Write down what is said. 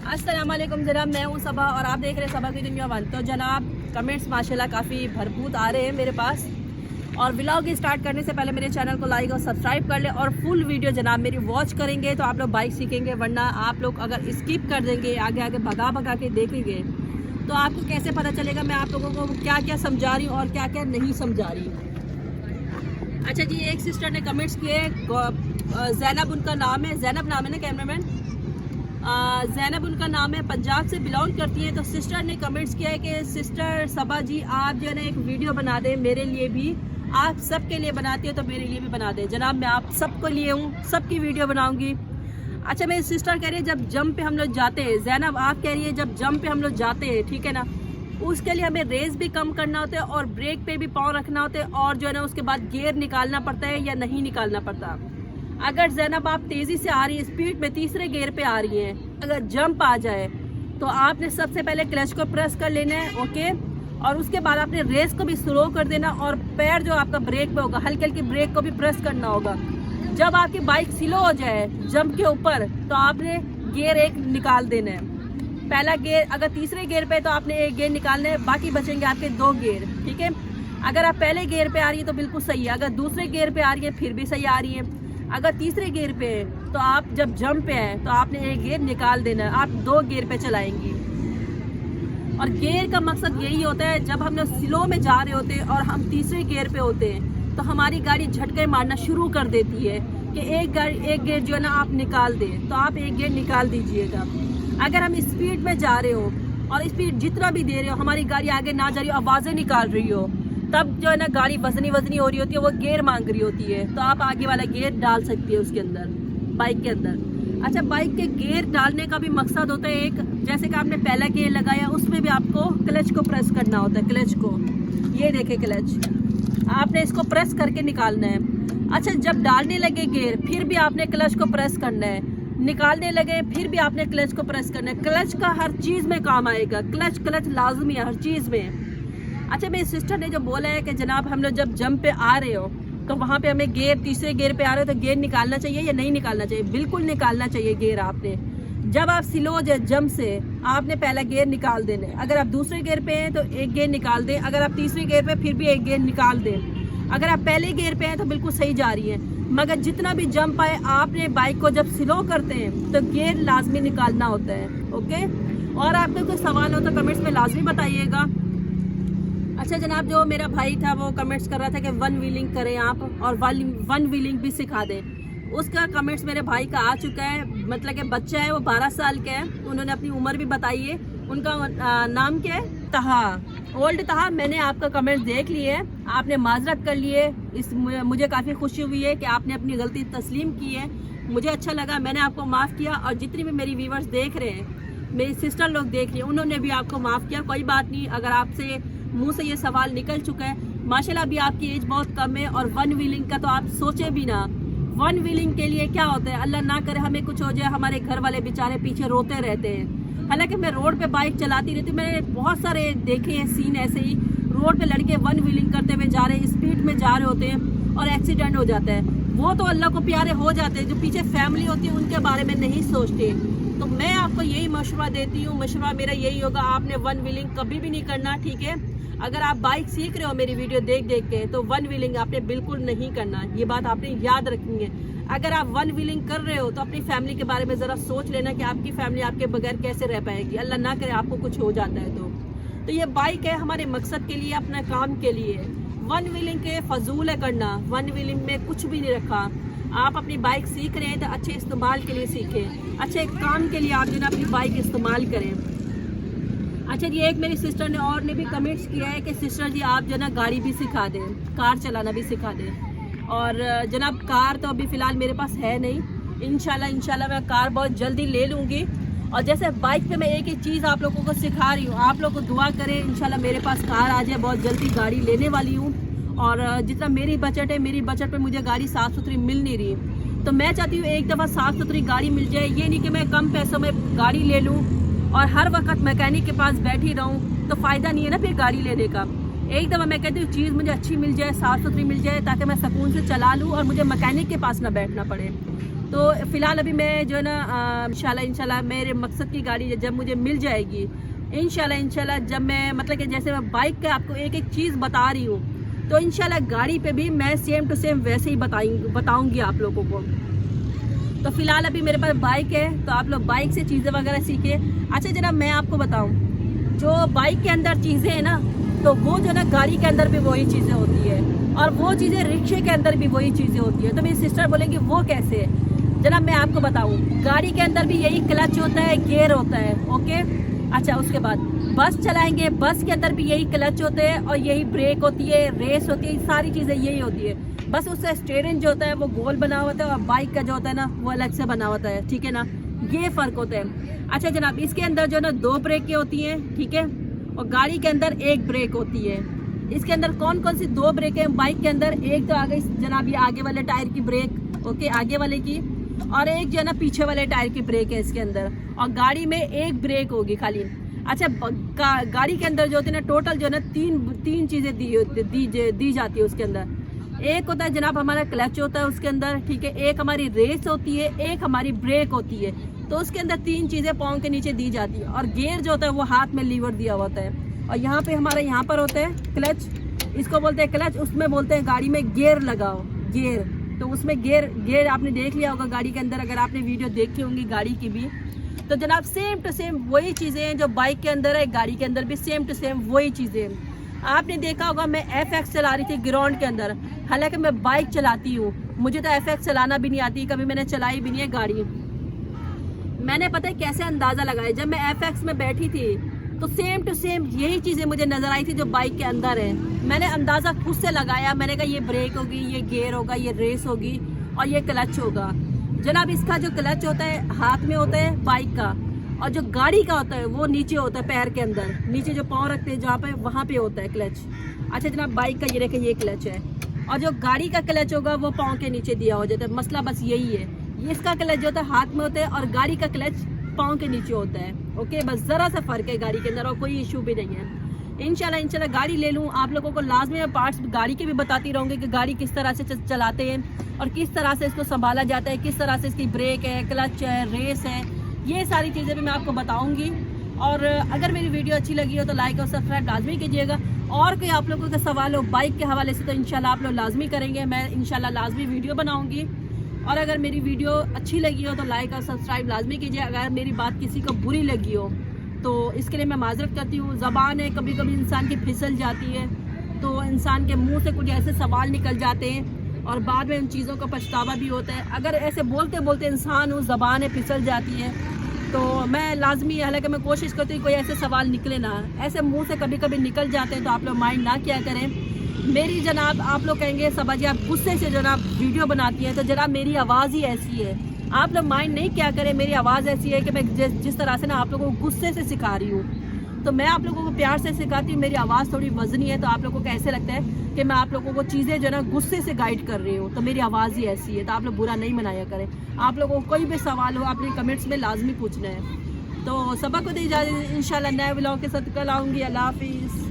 अस्सलाम वालेकुम जनाब, मैं हूँ सबा और आप देख रहे हैं सबा की दुनिया वन। तो जनाब कमेंट्स माशाल्लाह काफ़ी भरपूर आ रहे हैं मेरे पास। और व्लॉग स्टार्ट करने से पहले मेरे चैनल को लाइक और सब्सक्राइब कर लें और फुल वीडियो जनाब मेरी वॉच करेंगे तो आप लोग बाइक सीखेंगे, वरना आप लोग अगर स्किप कर देंगे, आगे आगे भगा भगा के देखेंगे तो आपको कैसे पता चलेगा मैं आप लोगों को क्या क्या समझा रही हूँ और क्या क्या नहीं समझा रही हूँ। अच्छा जी, एक सिस्टर ने कमेंट्स किए, जैनब उनका नाम है, जैनब नाम है ना कैमरामैन, जैनब उनका नाम है, पंजाब से बिलोंग करती है। तो सिस्टर ने कमेंट्स किया है कि सिस्टर सबा जी आप जो है ना एक वीडियो बना दें मेरे लिए भी, आप सबके लिए बनाती हो तो मेरे लिए भी बना दें। जनाब मैं आप सबको लिए हूँ, सबकी वीडियो बनाऊंगी। अच्छा मेरी सिस्टर कह रही है जब जंप पे हम लोग जाते हैं, जैनब आप कह रही है जब जंप पे हम लोग जाते हैं, ठीक है ना, उसके लिए हमें रेस भी कम करना होता है और ब्रेक पे भी पाँव रखना होता है और जो है ना उसके बाद गियर निकालना पड़ता है या नहीं निकालना पड़ता। अगर जैनब आप तेज़ी से आ रही है, स्पीड में तीसरे गियर पे आ रही हैं, अगर जंप आ जाए तो आपने सबसे पहले क्लच को प्रेस कर लेना है, ओके, और उसके बाद आपने रेस को भी स्लो कर देना और पैर जो आपका ब्रेक पे होगा, हल्की हल्की ब्रेक को भी प्रेस करना होगा। जब आपकी बाइक स्लो हो जाए जंप के ऊपर तो आपने गियर एक निकाल देना है। पहला गियर, अगर तीसरे गियर पे तो आपने एक गियर निकालना है, बाकी बचेंगे आपके दो गियर, ठीक है। अगर आप पहले गियर पे आ रही है तो बिल्कुल सही है, अगर दूसरे गियर पे आ रही है फिर भी सही आ रही है, अगर तीसरे गियर पे है तो आप जब जंप पे हैं तो आपने एक गियर निकाल देना है, आप दो गियर पे चलाएंगी। और गियर का मकसद यही होता है, जब हम लोग स्लो में जा रहे होते हैं और हम तीसरे गियर पे होते हैं तो हमारी गाड़ी झटके मारना शुरू कर देती है कि एक गियर जो है ना आप निकाल दें, तो आप एक गियर निकाल दीजिएगा। अगर हम स्पीड में जा रहे हो और स्पीड जितना भी दे रहे हो, हमारी गाड़ी आगे ना जा रही हो, आवाज़ें निकाल रही हो, तब जो है ना गाड़ी वजनी हो रही होती है, वो गियर मांग रही होती है, तो आप आगे वाला गियर डाल सकती है उसके अंदर, बाइक के अंदर। अच्छा बाइक के गियर डालने का भी मकसद होता है एक, जैसे कि आपने पहला गियर लगाया उसमें भी आपको क्लच को प्रेस करना होता है, क्लच को, ये देखे क्लच, आपने इसको प्रेस करके निकालना है। अच्छा जब डालने लगे गियर फिर भी आपने क्लच को प्रेस करना है, निकालने लगे फिर भी आपने क्लच को प्रेस करना है। क्लच का हर चीज़ में काम आएगा, क्लच लाजमी है हर चीज़ में। अच्छा मेरी सिस्टर ने जो बोला है कि जनाब हम लोग जब जंप पे आ रहे हो तो वहाँ पे हमें गियर, तीसरे गियर पे आ रहे हो तो गियर निकालना चाहिए या नहीं निकालना चाहिए? बिल्कुल निकालना चाहिए गियर आपने। जब आप स्लो हो जाए जंप से आपने पहला गियर निकाल देना है। अगर आप दूसरे गियर पे हैं तो एक गियर निकाल दें, अगर आप तीसरे गियर पे फिर भी एक गियर निकाल दें। अगर आप पहले गियर पे हैं तो बिल्कुल सही जा रही है, मगर जितना भी जंप आए आपने बाइक को जब स्लो करते हैं तो गियर लाजमी निकालना होता है, ओके। और आपका कोई सवाल हो तो कमेंट्स में लाजमी बताइएगा। अच्छा जनाब जो मेरा भाई था वो कमेंट्स कर रहा था कि वन व्हीलिंग करें आप और वन व्हीलिंग भी सिखा दें, उसका कमेंट्स मेरे भाई का आ चुका है। मतलब कि बच्चा है वो 12 साल का है, उन्होंने अपनी उम्र भी बताई है, उनका नाम क्या है, तहा, ओल्ड तहा। मैंने आपका कमेंट देख लिए है, आपने माजरत कर लिए, मुझे काफ़ी खुशी हुई है कि आपने अपनी गलती तस्लीम की है, मुझे अच्छा लगा, मैंने आपको माफ़ किया। और जितनी भी मेरी व्यूवर्स देख रहे हैं, मेरी सिस्टर लोग देख रही हैं, उन्होंने भी आपको माफ़ किया। कोई बात नहीं, अगर आपसे मुंह से ये सवाल निकल चुका है, माशाल्लाह अभी आपकी एज बहुत कम है और वन व्हीलिंग का तो आप सोचे भी ना। वन व्हीलिंग के लिए क्या होता है, अल्लाह ना करे हमें कुछ हो जाए, हमारे घर वाले बेचारे पीछे रोते रहते हैं। हालांकि मैं रोड पे बाइक चलाती रहती, मैंने बहुत सारे देखे हैं सीन ऐसे ही, रोड पे लड़के वन व्हीलिंग करते हुए जा रहे हैं, स्पीड में जा रहे होते हैं और एक्सीडेंट हो जाता है। वो तो अल्लाह को प्यारे हो जाते हैं, जो पीछे फैमिली होती है उनके बारे में नहीं सोचते। तो मैं आपको यही मशवरा देती हूँ, मशवरा मेरा यही होगा, आपने वन व्हीलिंग कभी भी नहीं करना, ठीक है। अगर आप बाइक सीख रहे हो मेरी वीडियो देख देख के तो वन व्हीलिंग आपने बिल्कुल नहीं करना, ये बात आपने याद रखनी है। अगर आप वन व्हीलिंग कर रहे हो तो अपनी फैमिली के बारे में ज़रा सोच लेना कि आपकी फैमिली आपके बगैर कैसे रह पाएगी, अल्लाह ना करे आपको कुछ हो जाता है तो ये बाइक है हमारे मकसद के लिए, अपने काम के लिए। वन व्हीलिंग के फजूल है करना, वन व्हीलिंग में कुछ भी नहीं रखा। आप अपनी बाइक सीख रहे हैं तो अच्छे इस्तेमाल के लिए सीखें, अच्छे काम के लिए आप जो ना अपनी बाइक इस्तेमाल करें। अच्छा जी एक मेरी सिस्टर ने और ने भी कमेंट्स किया है कि सिस्टर जी आप जो ना गाड़ी भी सिखा दें, कार चलाना भी सिखा दें। और जनाब कार तो अभी फ़िलहाल मेरे पास है नहीं, इंशाल्लाह मैं कार बहुत जल्दी ले लूँगी। और जैसे बाइक पे मैं एक ही चीज़ आप लोगों को सिखा रही हूँ, आप लोग को दुआ करें इंशाल्लाह मेरे पास कार आ जाए, बहुत जल्दी गाड़ी लेने वाली हूँ। और जितना मेरी बजट है, मेरी बजट पे मुझे गाड़ी साफ़ सुथरी मिल नहीं रही, तो मैं चाहती हूँ एक दफ़ा साफ़ सुथरी गाड़ी मिल जाए। ये नहीं कि मैं कम पैसों में गाड़ी ले लूँ और हर वक्त मैकेनिक के पास बैठी रहूं, तो फ़ायदा नहीं है ना फिर गाड़ी लेने का। एक दफ़ा मैं कहती हूँ चीज़ मुझे अच्छी मिल जाए, साफ़ सुथरी मिल जाए, ताकि मैं सुकून से चला लूँ और मुझे मैकेनिक के पास ना बैठना पड़े। तो फ़िलहाल अभी मैं जो है ना इंशाल्लाह मेरे मकसद की गाड़ी जब मुझे मिल जाएगी, इंशाल्लाह जब मैं मतलब कि जैसे मैं बाइक का आपको एक एक चीज़ बता रही हूँ, तो इंशाल्लाह गाड़ी पे भी मैं सेम टू सेम वैसे ही बताऊँगी आप लोगों को। तो फ़िलहाल अभी मेरे पास बाइक है, तो आप लोग बाइक से चीज़ें वगैरह सीखे। अच्छा जनाब, मैं आपको बताऊँ, जो बाइक के अंदर चीज़ें हैं ना, तो वो जो ना गाड़ी के अंदर भी वही चीज़ें होती है, और वो चीज़ें रिक्शे के अंदर भी वही चीज़ें होती है। तो मेरी सिस्टर बोलेंगी वो कैसे है? जनाब मैं आपको बताऊँ, गाड़ी के अंदर भी यही क्लच होता है, गियर होता है, ओके। अच्छा उसके बाद बस चलाएंगे, बस के अंदर भी यही क्लच होते हैं और यही ब्रेक होती है, रेस होती है, सारी चीज़ें यही होती है। बस उससे स्टीयरिंग जो होता है वो गोल बना होता है और बाइक का जो होता है ना वो अलग से बना होता है, ठीक है ना, ये फ़र्क होता है। अच्छा जनाब, इसके अंदर जो ना 2 ब्रेकें होती हैं, ठीक है, और गाड़ी के अंदर 1 ब्रेक होती है। इसके अंदर कौन कौन सी 2 ब्रेक है बाइक के अंदर? एक तो आ गई जनाब ये आगे वाले टायर की ब्रेक, ओके, आगे वाले की, और एक जो है ना पीछे वाले टायर की ब्रेक है इसके अंदर, और गाड़ी में 1 ब्रेक होगी खाली। अच्छा गाड़ी के अंदर जो होती है ना टोटल जो है ना तीन चीज़ें दी जाती है उसके अंदर। एक होता है जनाब हमारा क्लच होता है उसके अंदर, ठीक है, एक हमारी रेस होती है, एक हमारी ब्रेक होती है। तो उसके अंदर 3 चीज़ें पाँव के नीचे दी जाती है, और गियर जो होता है वो हाथ में लीवर दिया होता है, और यहाँ पे हमारा यहाँ पर होता है क्लच, इसको बोलते हैं क्लच, उसमें बोलते हैं गाड़ी में गियर लगाओ, गियर। तो उसमें गियर आपने देख लिया होगा गाड़ी के अंदर, अगर आपने वीडियो देखी होंगी गाड़ी की भी। तो जनाब सेम टू सेम वही चीज़ें हैं जो बाइक के अंदर है, गाड़ी के अंदर भी सेम टू सेम वही चीज़ें हैं। आपने देखा होगा मैं FX चला रही थी ग्राउंड के अंदर, हालांकि मैं बाइक चलाती हूँ, मुझे तो FX चलाना भी नहीं आती, कभी मैंने चलाई भी नहीं है गाड़ी। मैंने पता है कैसे अंदाज़ा लगाया, जब मैं FX में बैठी थी तो सेम टू सेम यही चीज़ें मुझे नज़र आई थी जो बाइक के अंदर है। मैंने अंदाज़ा खुद से लगाया, मैंने कहा ये ब्रेक होगी, ये गियर होगा, ये रेस होगी और ये क्लच होगा। जनाब इसका जो क्लच होता है हाथ में होता है बाइक का, और जो गाड़ी का होता है वो नीचे होता है पैर के अंदर, नीचे जो पाँव रखते हैं जहाँ पे वहाँ पे होता है क्लच। अच्छा जनाब बाइक का ये देखें ये क्लच है, और जो गाड़ी का क्लच होगा वो पाँव के नीचे दिया हो जाता है। मसला बस यही है, ये इसका क्लच जो होता है हाथ में होता है और गाड़ी का क्लच पाँव के नीचे होता है, ओके, बस ज़रा सा फ़र्क है गाड़ी के अंदर और कोई इशू भी नहीं है। इंशाल्लाह गाड़ी ले लूँ, आप लोगों को लाजमी मैं पार्ट्स गाड़ी के भी बताती रहूँगी कि गाड़ी किस तरह से चलाते हैं और किस तरह से इसको संभाला जाता है, किस तरह से इसकी ब्रेक है, क्लच है, रेस है, ये सारी चीज़ें भी मैं आपको बताऊंगी। और अगर मेरी वीडियो अच्छी लगी हो तो लाइक और सब्सक्राइब लाजमी कीजिएगा, और कोई आप लोगों का सवाल हो बाइक के हवाले से तो इंशाल्लाह आप लोग लाजमी करेंगे, मैं इंशाल्लाह लाजमी वीडियो बनाऊंगी। और अगर मेरी वीडियो अच्छी लगी हो तो लाइक और सब्सक्राइब लाजमी कीजिए। अगर मेरी बात किसी को बुरी लगी हो तो इसके लिए मैं माजरत करती हूँ। ज़बान है, कभी कभी इंसान की फिसल जाती है, तो इंसान के मुँह से कुछ ऐसे सवाल निकल जाते हैं और बाद में उन चीज़ों का पछतावा भी होता है। अगर ऐसे बोलते बोलते इंसान उस ज़बान है फिसल जाती है तो मैं लाजमी, हालांकि मैं कोशिश करती हूँ कोई ऐसे सवाल निकले ना, ऐसे मुंह से कभी कभी निकल जाते हैं तो आप लोग माइंड ना किया करें। मेरी जनाब आप लोग कहेंगे सबा जी आप गुस्से से जनाब वीडियो बनाती हैं, तो जनाब मेरी आवाज़ ही ऐसी है, आप लोग माइंड नहीं किया करें। मेरी आवाज़ ऐसी है कि मैं जिस तरह से ना आप लोगों को गुस्से से सिखा रही हूँ, तो मैं आप लोगों को प्यार से सिखाती हूँ। मेरी आवाज़ थोड़ी वजनी है तो आप लोगों को ऐसे लगता है कि मैं आप लोगों को चीज़ें जो ना गुस्से से गाइड कर रही हूँ, तो मेरी आवाज़ ही ऐसी है, तो आप लोग बुरा नहीं मनाया करें। आप लोगों को कोई भी सवाल हो अपने कमेंट्स में लाजमी पूछना है। तो सबक को दी इजाज़त, इंशाल्लाह नए व्लॉग के साथ कल आऊँगी। अल्लाह हाफिज़।